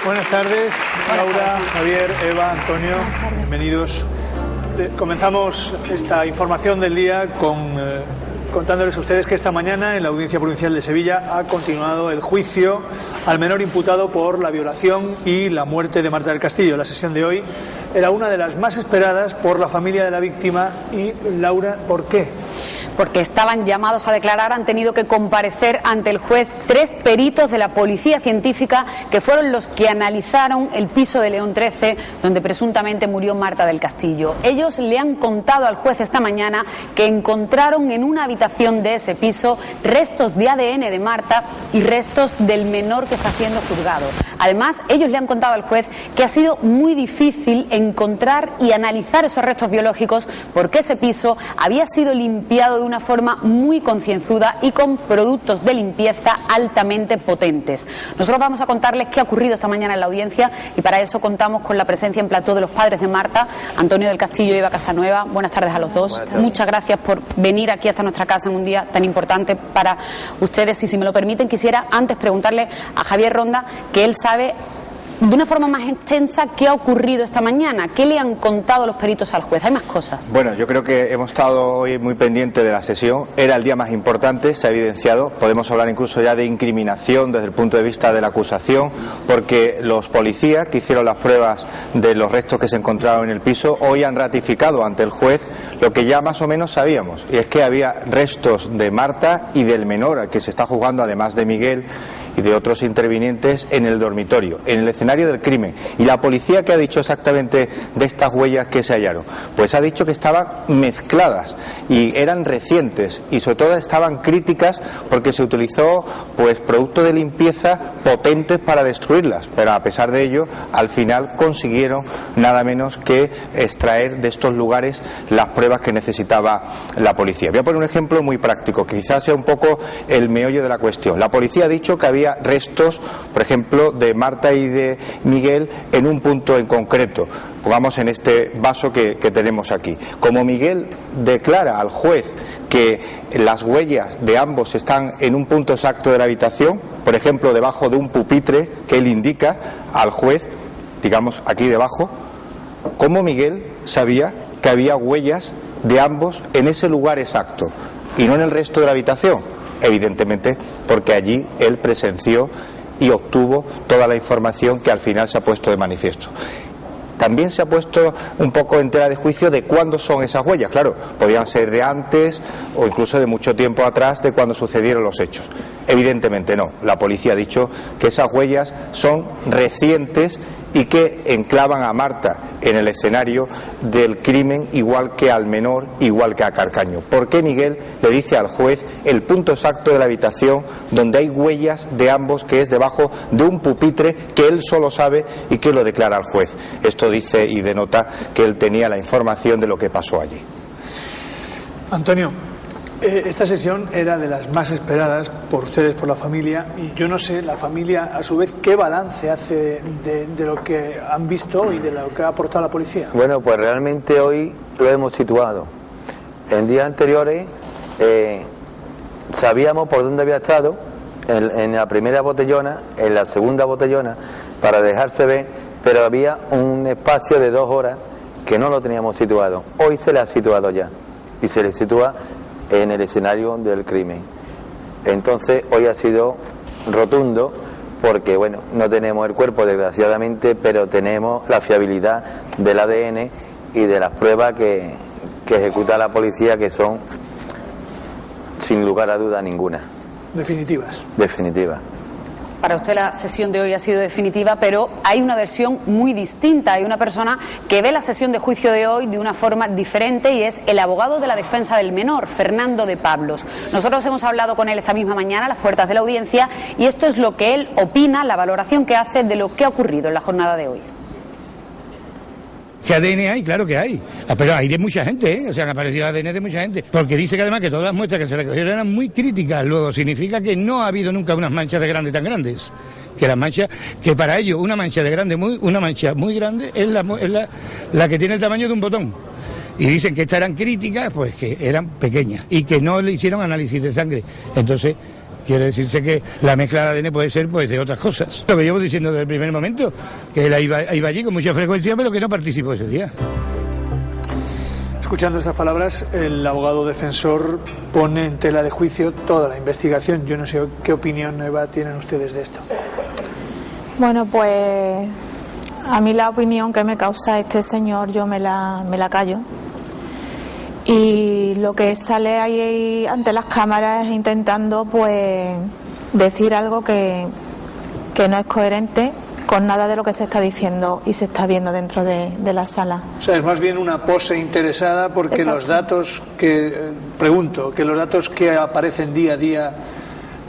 Buenas tardes, Laura, Javier, Eva, Antonio, bienvenidos. Comenzamos esta información del día contándoles a ustedes que esta mañana en la Audiencia Provincial de Sevilla ha continuado el juicio al menor imputado por la violación y la muerte de Marta del Castillo. La sesión de hoy era una de las más esperadas por la familia de la víctima. Y, Laura, ¿por qué? Porque estaban llamados a declarar, han tenido que comparecer ante el juez 3 peritos de la Policía Científica que fueron los que analizaron el piso de León 13 donde presuntamente murió Marta del Castillo. Ellos le han contado al juez esta mañana que encontraron en una habitación de ese piso restos de ADN de Marta y restos del menor que está siendo juzgado. Además, ellos le han contado al juez que ha sido muy difícil encontrar y analizar esos restos biológicos porque ese piso había sido limpiado de una forma muy concienzuda y con productos de limpieza altamente potentes. Nosotros vamos a contarles qué ha ocurrido esta mañana en la audiencia y para eso contamos con la presencia en plató de los padres de Marta, Antonio del Castillo y Eva Casanueva. Buenas tardes a los dos. Muchas gracias por venir aquí hasta nuestra casa en un día tan importante para ustedes. Y si me lo permiten, quisiera antes preguntarle a Javier Ronda, que él sabe de una forma más extensa qué ha ocurrido esta mañana, qué le han contado los peritos al juez. Hay más cosas. Bueno, yo creo que hemos estado hoy muy pendientes de la sesión. Era el día más importante, se ha evidenciado. Podemos hablar incluso ya de incriminación desde el punto de vista de la acusación, porque los policías que hicieron las pruebas de los restos que se encontraron en el piso hoy han ratificado ante el juez lo que ya más o menos sabíamos, y es que había restos de Marta y del menor al que se está juzgando, además de Miguel y de otros intervinientes, en el dormitorio, en el escenario del crimen. ¿Y la policía qué ha dicho exactamente de estas huellas que se hallaron? Pues ha dicho que estaban mezcladas y eran recientes, y sobre todo estaban críticas porque se utilizó pues productos de limpieza potentes para destruirlas, pero a pesar de ello al final consiguieron nada menos que extraer de estos lugares las pruebas que necesitaba la policía. Voy a poner un ejemplo muy práctico que quizás sea un poco el meollo de la cuestión. La policía ha dicho que había restos, por ejemplo, de Marta y de Miguel en un punto en concreto. Pongamos en este vaso que tenemos aquí. Como Miguel declara al juez que las huellas de ambos están en un punto exacto de la habitación, por ejemplo, debajo de un pupitre que él indica al juez, digamos aquí debajo, ¿cómo Miguel sabía que había huellas de ambos en ese lugar exacto y no en el resto de la habitación? Evidentemente porque allí él presenció y obtuvo toda la información que al final se ha puesto de manifiesto. También se ha puesto un poco en tela de juicio de cuándo son esas huellas. Claro, podían ser de antes o incluso de mucho tiempo atrás de cuando sucedieron los hechos. Evidentemente no. La policía ha dicho que esas huellas son recientes y que enclavan a Marta en el escenario del crimen, igual que al menor, igual que a Carcaño. ¿Por qué Miguel le dice al juez el punto exacto de la habitación donde hay huellas de ambos, que es debajo de un pupitre que él solo sabe y que lo declara al juez? Esto dice y denota que él tenía la información de lo que pasó allí. Antonio, esta sesión era de las más esperadas por ustedes, por la familia, y yo no sé, la familia a su vez, ¿qué balance hace de lo que han visto y de lo que ha aportado la policía? Bueno, pues realmente hoy lo hemos situado. En días anteriores sabíamos por dónde había estado, en la primera botellona, en la segunda botellona, para dejarse ver, pero había un espacio de 2 horas que no lo teníamos situado. Hoy se le ha situado ya, y se le sitúa en el escenario del crimen. Entonces hoy ha sido rotundo porque bueno, no tenemos el cuerpo desgraciadamente, pero tenemos la fiabilidad del ADN y de las pruebas que ejecuta la policía, que son sin lugar a duda ninguna. Definitivas. Definitivas. Para usted la sesión de hoy ha sido definitiva, pero hay una versión muy distinta. Hay una persona que ve la sesión de juicio de hoy de una forma diferente y es el abogado de la defensa del menor, Fernando de Pablos. Nosotros hemos hablado con él esta misma mañana a las puertas de la audiencia y esto es lo que él opina, la valoración que hace de lo que ha ocurrido en la jornada de hoy. ¿Qué ADN hay? Claro que hay. Pero hay de mucha gente, ¿eh? O sea, han aparecido ADN de mucha gente. Porque dice que además que todas las muestras que se recogieron eran muy críticas. Luego significa que no ha habido nunca unas manchas de grande tan grandes. Que las manchas, que para ellos una mancha muy grande es la que tiene el tamaño de un botón. Y dicen que estas eran críticas, pues que eran pequeñas y que no le hicieron análisis de sangre. Entonces, Quiere decirse que la mezcla de ADN puede ser pues de otras cosas. Lo que llevo diciendo desde el primer momento, que él iba allí con mucha frecuencia, pero que no participó ese día. Escuchando estas palabras, el abogado defensor pone en tela de juicio toda la investigación. Yo no sé qué opinión, Eva, tienen ustedes de esto. Bueno, pues a mí la opinión que me causa este señor yo me la callo. Y lo que sale ahí ante las cámaras es intentando pues decir algo que no es coherente con nada de lo que se está diciendo y se está viendo dentro de la sala. O sea, es más bien una pose interesada porque Exacto. los datos los datos que aparecen día a día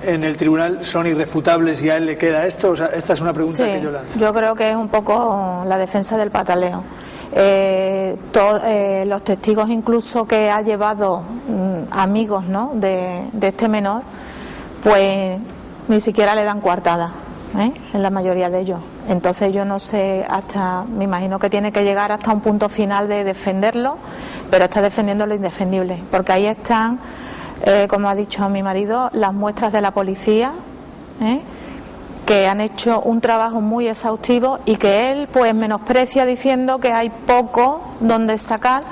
en el tribunal son irrefutables y a él le queda esto. O sea, esta es una pregunta que yo lanzo. Yo creo que es un poco la defensa del pataleo. Los testigos incluso que ha llevado amigos, ¿no?, de este menor, pues ni siquiera le dan coartada, en la mayoría de ellos. Entonces yo no sé, me imagino que tiene que llegar hasta un punto final de defenderlo, pero está defendiendo lo indefendible, porque ahí están, como ha dicho mi marido, las muestras de la policía, que han hecho un trabajo muy exhaustivo y que él pues menosprecia diciendo que hay poco donde sacar,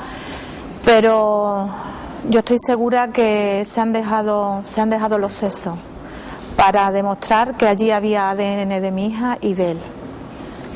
pero yo estoy segura que se han dejado los sesos para demostrar que allí había ADN de mi hija y de él.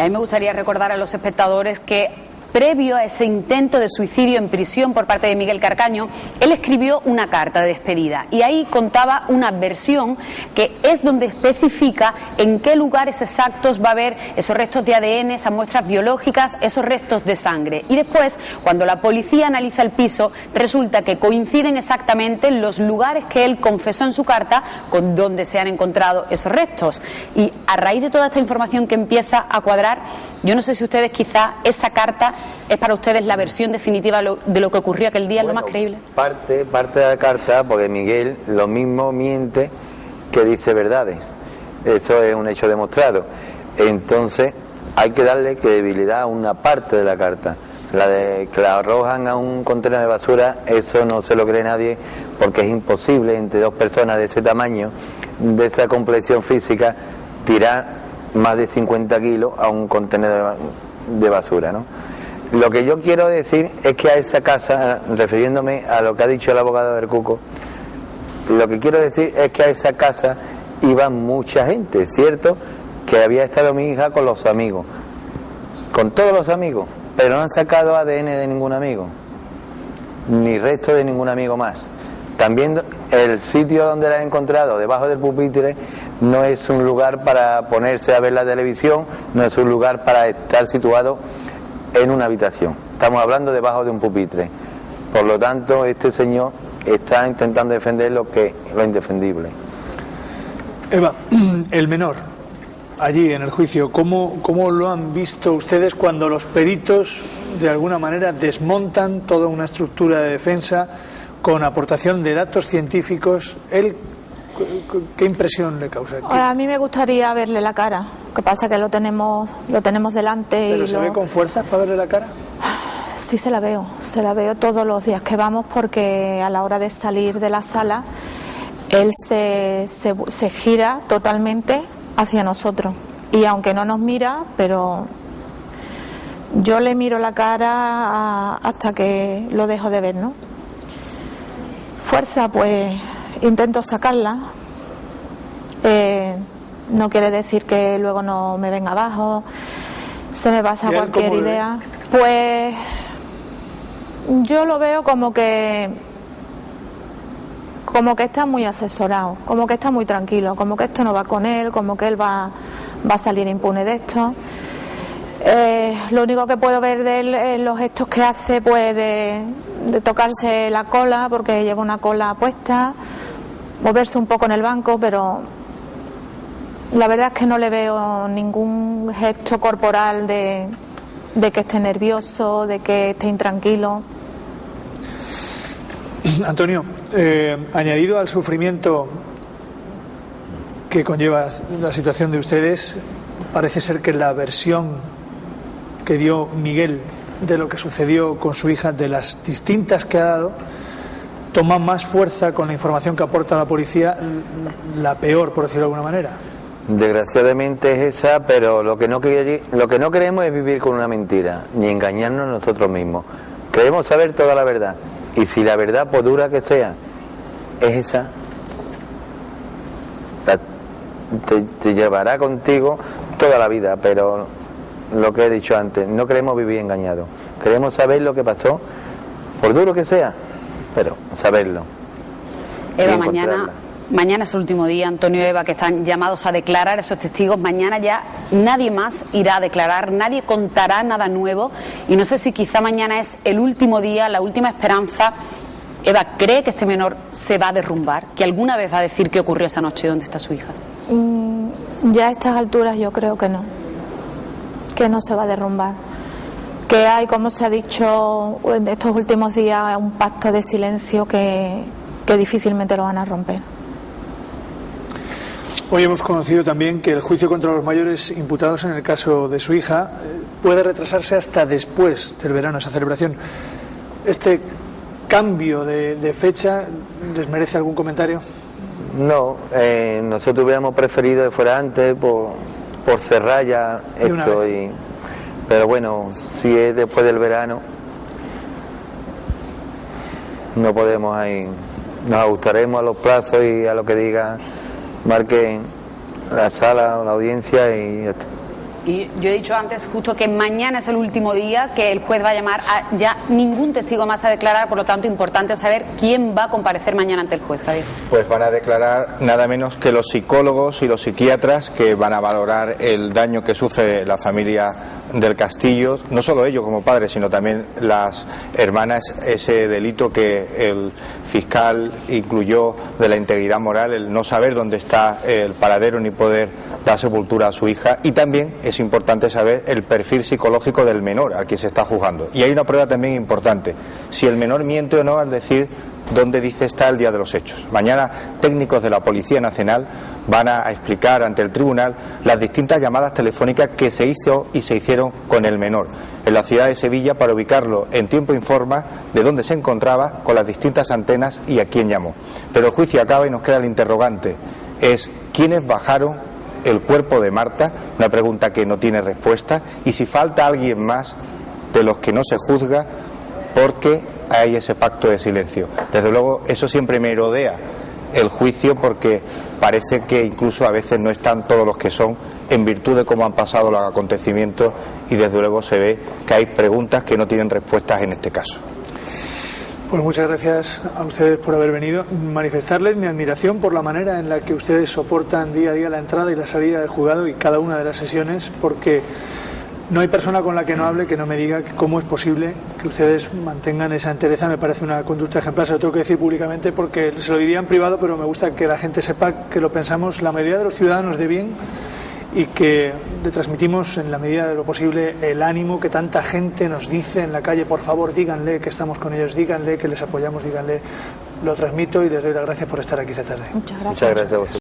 A mí me gustaría recordar a los espectadores que previo a ese intento de suicidio en prisión por parte de Miguel Carcaño, él escribió una carta de despedida y ahí contaba una versión que es donde especifica en qué lugares exactos va a haber esos restos de ADN, esas muestras biológicas, esos restos de sangre. Y después, cuando la policía analiza el piso, resulta que coinciden exactamente los lugares que él confesó en su carta con donde se han encontrado esos restos. Y a raíz de toda esta información que empieza a cuadrar, yo no sé si ustedes quizá esa carta es para ustedes la versión definitiva de lo que ocurrió aquel día, bueno, es lo más creíble. Parte de la carta, porque Miguel lo mismo miente que dice verdades. Eso es un hecho demostrado. Entonces hay que darle credibilidad a una parte de la carta. La de que la arrojan a un contenedor de basura, eso no se lo cree nadie, porque es imposible entre dos personas de ese tamaño, de esa complexión física, tirar más de 50 kilos a un contenedor de basura, ¿no? Lo que yo quiero decir es que a esa casa, refiriéndome a lo que ha dicho el abogado del Cuco, lo que quiero decir es que a esa casa iba mucha gente, ¿cierto? Que había estado mi hija con los amigos, con todos los amigos, pero no han sacado ADN de ningún amigo, ni resto de ningún amigo más. También el sitio donde la han encontrado, debajo del pupitre, no es un lugar para ponerse a ver la televisión, no es un lugar para estar situado en una habitación. Estamos hablando debajo de un pupitre. Por lo tanto, este señor está intentando defender lo indefendible. Eva, el menor, allí en el juicio, ¿cómo lo han visto ustedes cuando los peritos de alguna manera desmontan toda una estructura de defensa con aportación de datos científicos? Él, ¿qué impresión le causa? A mí me gustaría verle la cara. Lo que pasa es que lo tenemos delante. ¿Pero se ve con fuerzas para verle la cara? Sí, se la veo todos los días que vamos, porque a la hora de salir de la sala él se gira totalmente hacia nosotros, y aunque no nos mira, pero yo le miro la cara hasta que lo dejo de ver, ¿no? Fuerza, pues intento sacarla, no quiere decir que luego no me venga abajo, se me pasa cualquier idea. Pues yo lo veo como que está muy asesorado, como que está muy tranquilo, como que esto no va con él, como que él va a salir impune de esto. Lo único que puedo ver de él es los gestos que hace, pues de tocarse la cola, porque lleva una cola puesta, moverse un poco en el banco, pero la verdad es que no le veo ningún gesto corporal de que esté nervioso, de que esté intranquilo. Antonio, añadido al sufrimiento que conlleva la situación de ustedes, parece ser que la versión que dio Miguel de lo que sucedió con su hija, de las distintas que ha dado, toma más fuerza con la información que aporta la policía, la peor, por decirlo de alguna manera. Desgraciadamente es esa, pero lo que no queremos es vivir con una mentira, ni engañarnos a nosotros mismos. Queremos saber toda la verdad, y si la verdad, por dura que sea, es esa, te llevará contigo toda la vida, pero lo que he dicho antes, no queremos vivir engañados, queremos saber lo que pasó, por duro que sea, pero saberlo. Eva, mañana es el último día, Antonio, Eva, que están llamados a declarar esos testigos. Mañana ya nadie más irá a declarar, nadie contará nada nuevo, y no sé si quizá mañana es el último día, la última esperanza. Eva, ¿cree que este menor se va a derrumbar? ¿Que alguna vez va a decir qué ocurrió esa noche y dónde está su hija? Ya a estas alturas yo creo que no se va a derrumbar. Que hay, como se ha dicho en estos últimos días, un pacto de silencio que difícilmente lo van a romper. Hoy hemos conocido también que el juicio contra los mayores imputados en el caso de su hija puede retrasarse hasta después del verano, esa celebración. ¿Este cambio de fecha les merece algún comentario? No, nosotros hubiéramos preferido que fuera antes por cerrar ya esto, pero bueno, si es después del verano, no podemos ahí. Nos ajustaremos a los plazos y a lo que diga, marquen la sala o la audiencia y ya está. Y yo he dicho antes justo que mañana es el último día, que el juez va a llamar a ya ningún testigo más a declarar, por lo tanto importante saber quién va a comparecer mañana ante el juez, Javier. Pues van a declarar nada menos que los psicólogos y los psiquiatras que van a valorar el daño que sufre la familia del Castillo, no solo ellos como padres, sino también las hermanas, ese delito que el fiscal incluyó de la integridad moral, el no saber dónde está el paradero ni poder dar sepultura a su hija, y también es importante saber el perfil psicológico del menor al que se está juzgando. Y hay una prueba también importante, si el menor miente o no al decir dónde dice está el día de los hechos. Mañana técnicos de la Policía Nacional van a explicar ante el tribunal las distintas llamadas telefónicas que se hizo y se hicieron con el menor en la ciudad de Sevilla para ubicarlo en tiempo y forma de dónde se encontraba, con las distintas antenas y a quién llamó. Pero el juicio acaba y nos queda el interrogante, es ¿quiénes bajaron el cuerpo de Marta? Una pregunta que no tiene respuesta, y si falta alguien más de los que no se juzga porque hay ese pacto de silencio. Desde luego eso siempre me merodea el juicio, porque parece que incluso a veces no están todos los que son en virtud de cómo han pasado los acontecimientos, y desde luego se ve que hay preguntas que no tienen respuestas en este caso. Pues muchas gracias a ustedes por haber venido. Manifestarles mi admiración por la manera en la que ustedes soportan día a día la entrada y la salida del juzgado y cada una de las sesiones, porque no hay persona con la que no hable que no me diga cómo es posible que ustedes mantengan esa entereza. Me parece una conducta ejemplar, se lo tengo que decir públicamente porque se lo diría en privado, pero me gusta que la gente sepa que lo pensamos la mayoría de los ciudadanos de bien, y que le transmitimos en la medida de lo posible el ánimo que tanta gente nos dice en la calle. Por favor, díganle que estamos con ellos, díganle que les apoyamos, díganle. Lo transmito y les doy las gracias por estar aquí esta tarde. Muchas gracias. Muchas gracias a vosotros.